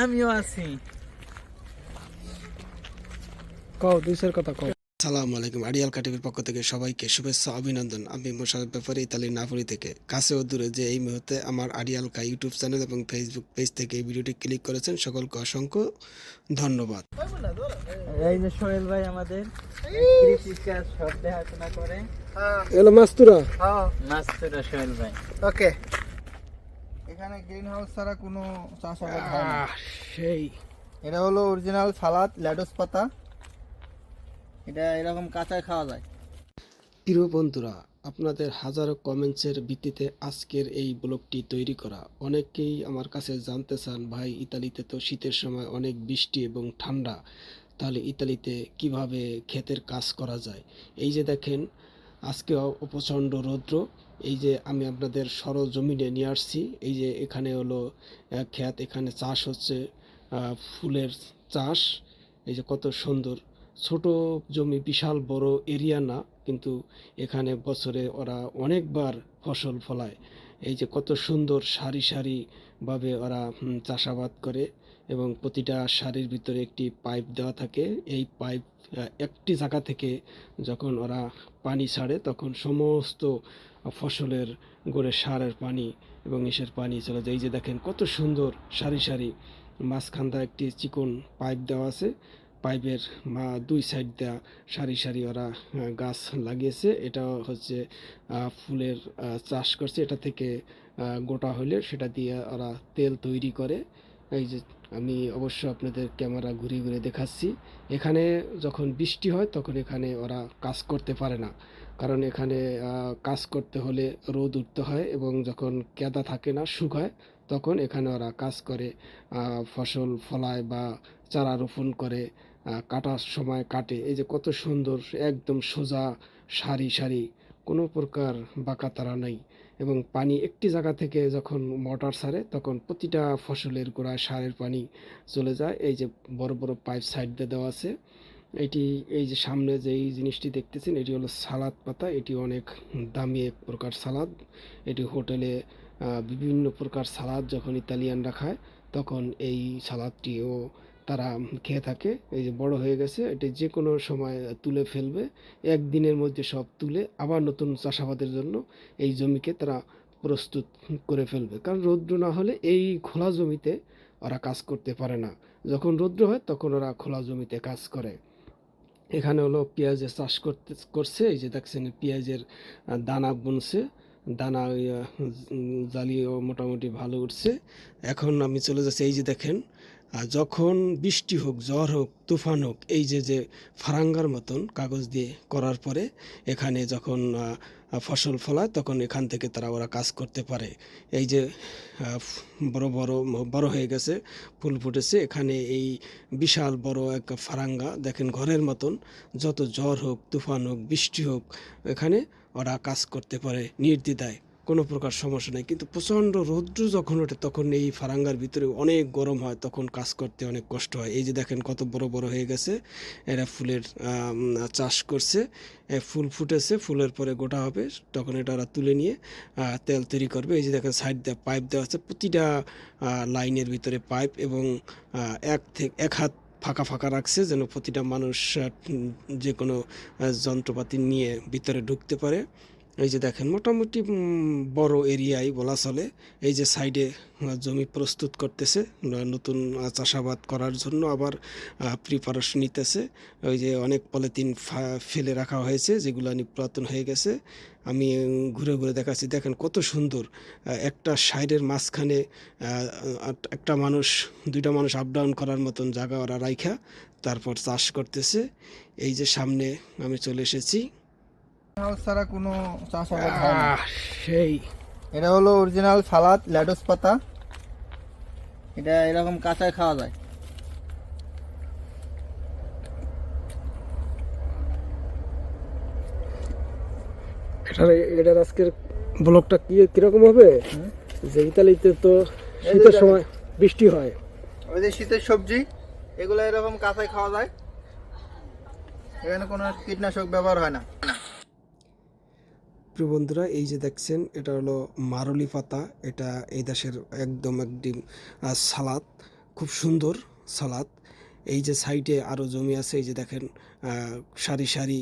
আমিও আছি। কও দুইশের কথা কও। আসসালামু আলাইকুম। আড়িয়াল কাটিভির পক্ষ থেকে সবাইকে শুভেচ্ছা অভিনন্দন। আমি মোশাররফ ব্যাপারী, ইতালির নাপোলি থেকে। কাছে ও দূরে যে এই মুহূর্তে আমার আড়িয়াল কা ইউটিউব চ্যানেল এবং ফেসবুক পেজ থেকে এই ভিডিওটি ক্লিক করেছেন, সকলকে অসংখ্য ধন্যবাদ। এই যে সোহেল ভাই আমাদের কৃষি কাজ সব দেখাশোনা করে। এলো মাস্তুরা। মাস্তুরা সোহেল ভাই। ওকে, এখানে গ্রিন হাউস ছাড়া কোনো চাষাবাদ হয় না। সেই এটা হলো অরিজিনাল সালাদ, লেটুস পাতা। এটা এরকম কাঁচায় খাওয়া যায়। প্রিয় বন্ধুরা, আপনাদের হাজারো কমেন্টসের ভিত্তিতে আজকের এই ব্লগটি তৈরি করা। অনেকেই আমার কাছে জানতে চান, ভাই ইতালিতে তো শীতের সময় অনেক বৃষ্টি এবং ঠান্ডা, তাহলে ইতালিতে কিভাবে ক্ষেতের কাজ করা যায়। এই যে দেখেন আজকে প্রচণ্ড রৌদ্র। এই যে আমি আপনাদের সরজমিনে নিয়ে আসছি। এই যে এখানে হলো ক্ষেত, এখানে চাষ হচ্ছে ফুলের চাষ। এই যে কত সুন্দর ছোট জমি, বিশাল বড় এরিয়া না, কিন্তু এখানে বছরে ওরা অনেকবার ফসল ফলায়। এই যে কত সুন্দর সারি সারিভাবে ওরা চাষাবাদ করে এবং প্রতিটা সারির ভিতরে একটি পাইপ দেওয়া থাকে। এই পাইপ একটি জায়গা থেকে যখন ওরা পানি ছাড়ে তখন সমস্ত ফসলের গোড়ে সারের পানি এবং ইসের পানি চলে যায়। এই যে দেখেন কত সুন্দর সারি সারি, মাঝখানটা একটি চিকন পাইপ দেওয়া আছে। পাইপের দুই সাইড দেওয়া সারি সারি ওরা গাছ লাগিয়েছে। এটা হচ্ছে ফুলের চাষ করছে। এটা থেকে গোটা হলে সেটা দিয়ে ওরা তেল তৈরি করে। এই যে আমি অবশ্য আপনাদের ক্যামেরা ঘুরিয়ে ঘুরিয়ে দেখাচ্ছি। এখানে যখন বৃষ্টি হয় তখন এখানে ওরা কাজ করতে পারে না, কারণ এখানে কাজ করতে হলে রোদ উঠতে হয় এবং যখন কেদা থাকে না, শুকায়, তখন এখানে ওরা কাজ করে, ফসল ফলায় বা চারা রোপণ করে, কাটার সময় কাটে। এই যে কত সুন্দর একদম সোজা সারি সারি, কোনো প্রকার বাঁকাতারা নাই। এবং পানি একটি জায়গা থেকে যখন মোটর ছাড়ে তখন প্রতিটা ফসলের গোড়ায় সারের পানি চলে যায়। এই যে বড় বড় পাইপ সাইড দিয়ে দেওয়া আছে। এটি এই যে সামনে যে এই জিনিসটি দেখতেছেন, এটি হলো সালাদ পাতা। এটি অনেক দামি এক প্রকার সালাদ। এটি হোটেলে বিভিন্ন প্রকার সালাদ যখন ইতালিয়ানরা খায় তখন এই সালাদটিও তারা খেয়ে থাকে। এই যে বড় হয়ে গেছে, এটি যে কোনো সময় তুলে ফেলবে। একদিনের মধ্যে সব তুলে আবার নতুন চাষাবাদের জন্য এই জমিকে তারা প্রস্তুত করে ফেলবে, কারণ রৌদ্র না হলে এই খোলা জমিতে ওরা কাজ করতে পারে না। যখন রৌদ্র হয় তখন ওরা খোলা জমিতে কাজ করে। এখানে হলো পেঁয়াজের চাষ করছে। এই যে দেখছেন পেঁয়াজের দানা বুনছে। দানা জ্বালিয়েও মোটামুটি ভালো উঠছে। এখন আমি চলে যাচ্ছি। এই যে দেখেন যখন বৃষ্টি হোক, ঝড় হোক, তুফান হোক, এই যে যে ফারাঙ্গার মতন কাগজ দিয়ে করার পরে এখানে যখন ফসল ফলায় তখন এখান থেকে তারা ওরা কাজ করতে পারে। এই যে বড় বড় বড় হয়ে গেছে, ফুল ফুটেছে। এখানে এই বিশাল বড় এক ফারাঙ্গা দেখেন, ঘরের মতন। যত ঝড় হোক, তুফান হোক, বৃষ্টি হোক, এখানে ওরা কাজ করতে পারে নির্দ্বিধায়, কোনো প্রকার সমস্যা নেই। কিন্তু প্রচণ্ড রৌদ্র যখন ওঠে তখন এই ফারাঙ্গার ভিতরে অনেক গরম হয়, তখন কাজ করতে অনেক কষ্ট হয়। এই যে দেখেন কত বড় বড় হয়ে গেছে। এরা ফুলের চাষ করছে। ফুল ফুটেছে, ফুলের পরে গোটা হবে, তখন এটা ওরা তুলে নিয়ে তেল তৈরি করবে। এই যে দেখেন সাইড দিয়ে পাইপ দেওয়া আছে, প্রতিটা লাইনের ভিতরে পাইপ, এবং এক হাত ফাঁকা ফাঁকা রাখছে যেন প্রতিটা মানুষ যে কোনো যন্ত্রপাতি নিয়ে ভিতরে ঢুকতে পারে। এই যে দেখেন মোটামুটি বড় এরিয়াই বলা চলে। এই যে সাইডে জমি প্রস্তুত করতেছে নতুন চাষাবাদ করার জন্য, আবার প্রিপারেশন নিতেছে। ওই যে অনেক পলিথিন ফেলে রাখা হয়েছে যেগুলো পুরাতন হয়ে গেছে। আমি ঘুরে ঘুরে দেখাচ্ছি। দেখেন কত সুন্দর একটা সাইডের মাঝখানে একটা মানুষ, দুইটা মানুষ আপ ডাউন করার মতন জায়গা ওরা রাইখা তারপর চাষ করতেছে। এই যে সামনে আমি চলে এসেছি। গ্রিন হাউস ছাড়া কোনো চাষাবাদ হয় না। সেই এটা হলো অরিজিনাল সালাদ, লেটুস পাতা। এটা এরকম কাঁচায় খাওয়া যায়। এটার আজকের ব্লগটা কিরকম হবে, যে ইতালিতে তো শীতের সময় বৃষ্টি হয়। ওই যে শীতের সবজি, এগুলো এরকম কাঁচায় খাওয়া যায়। এখানে কোনো কীটনাশক ব্যবহার হয় না। প্রিয় বন্ধুরা, এই যে দেখছেন এটা হলো মারুলি পাতা। এটা এই দেশের একদম একটি সালাদ। খুব সুন্দর সালাদ। এই যে সাইডে আরও জমি আছে, এই যে দেখেন সারি সারি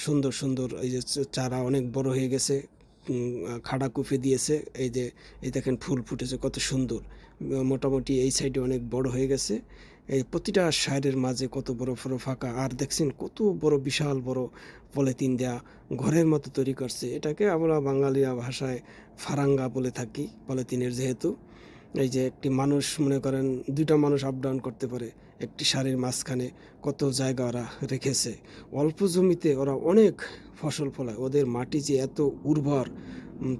সুন্দর সুন্দর এই যে চারা অনেক বড় হয়ে গেছে, খাড়া কুপে দিয়েছে। এই দেখেন ফুল ফুটেছে কত সুন্দর। মোটামুটি এই সাইডে অনেক বড় হয়ে গেছে। এই প্রতিটা সাইডের মাঝে কত বড় বড় ফাঁকা, আর দেখছেন কত বড় বিশাল বড় পলিথিন দেয়া ঘরের মতো তৈরি করছে। এটাকে আমরা বাঙালিয়া ভাষায় ফারাঙ্গা বলে থাকি, পলিথিনের যেহেতু। এই যে একটি মানুষ, মনে করেন 2টা মানুষ আপ ডাউন করতে পারে একটি সারির মাঝখানে, কত জায়গা ওরা রেখেছে। অল্প জমিতে ওরা অনেক ফসল ফলায়, ওদের মাটি যে এত উর্বর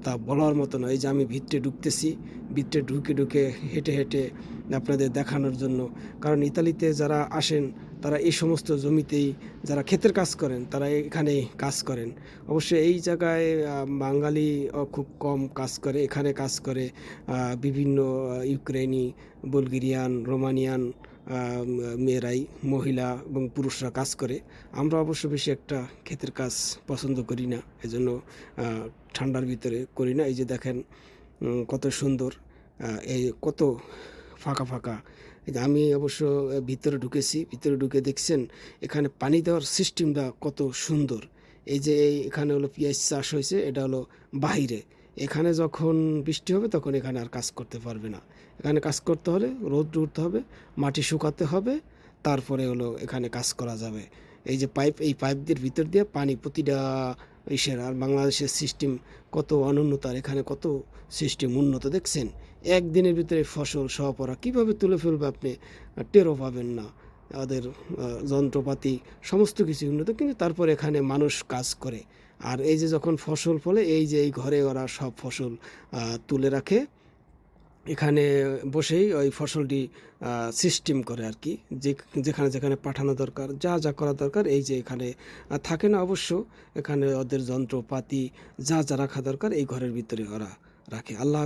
তা বলার মতো না। এই যে আমি ভিতরে ঢুকতেছি, ভিতরে ঢুকে ঢুকে হেঁটে হেঁটে আপনাদের দেখানোর জন্য, কারণ ইতালিতে যারা আসেন তারা এই সমস্ত জমিতেই, যারা ক্ষেতের কাজ করেন তারা এখানে কাজ করেন। অবশ্য এই জায়গায় বাঙালি খুব কম কাজ করে, এখানে কাজ করে বিভিন্ন ইউক্রেনি, বুলগেরিয়ান, রোমানিয়ান মেয়েরাই, মহিলা এবং পুরুষরা কাজ করে। আমরা অবশ্য বেশি একটা ক্ষেতের কাজ পছন্দ করি না, এজন্য ঠান্ডার ভিতরে করি না। এই যে দেখেন কত সুন্দর, এই কত ফাঁকা ফাঁকা। আমি অবশ্য ভিতরে ঢুকেছি, ভিতরে ঢুকে দেখছেন এখানে পানি দেওয়ার সিস্টেমটা কত সুন্দর। এই যে এখানে হলো পেঁয়াজ চাষ হয়েছে, এটা হলো বাহিরে। এখানে যখন বৃষ্টি হবে তখন এখানে আর কাজ করতে পারবে না। এখানে কাজ করতে হলে রোদ উঠতে হবে, মাটি শুকাতে হবে, তারপরে হলো এখানে কাজ করা যাবে। এই যে পাইপ, এই পাইপদের ভিতর দিয়ে পানি প্রতিটা ইসের। আর বাংলাদেশের সিস্টেম কত অনুন্নত, আর এখানে কত সিস্টেম উন্নত। দেখছেন একদিনের ভিতরে ফসল সব ওরা কীভাবে তুলে ফেলবে আপনি টেরও পাবেন না। ওদের যন্ত্রপাতি সমস্ত কিছু উন্নত, কিন্তু তারপর এখানে মানুষ কাজ করে। আর এই যে যখন ফসল ফলে, এই যে এই ঘরে ওরা সব ফসল তুলে রাখে, এখানে বসেই ওই ফসলটি সিস্টেম করে আর কি, যেখানে যেখানে পাঠানো দরকার, যা যা করা দরকার এই যে এখানে থাকে না। অবশ্য এখানে ওদের যন্ত্রপাতি যা যা রাখা দরকার এই ঘরের ভিতরে ওরা রাখে। আল্লাহ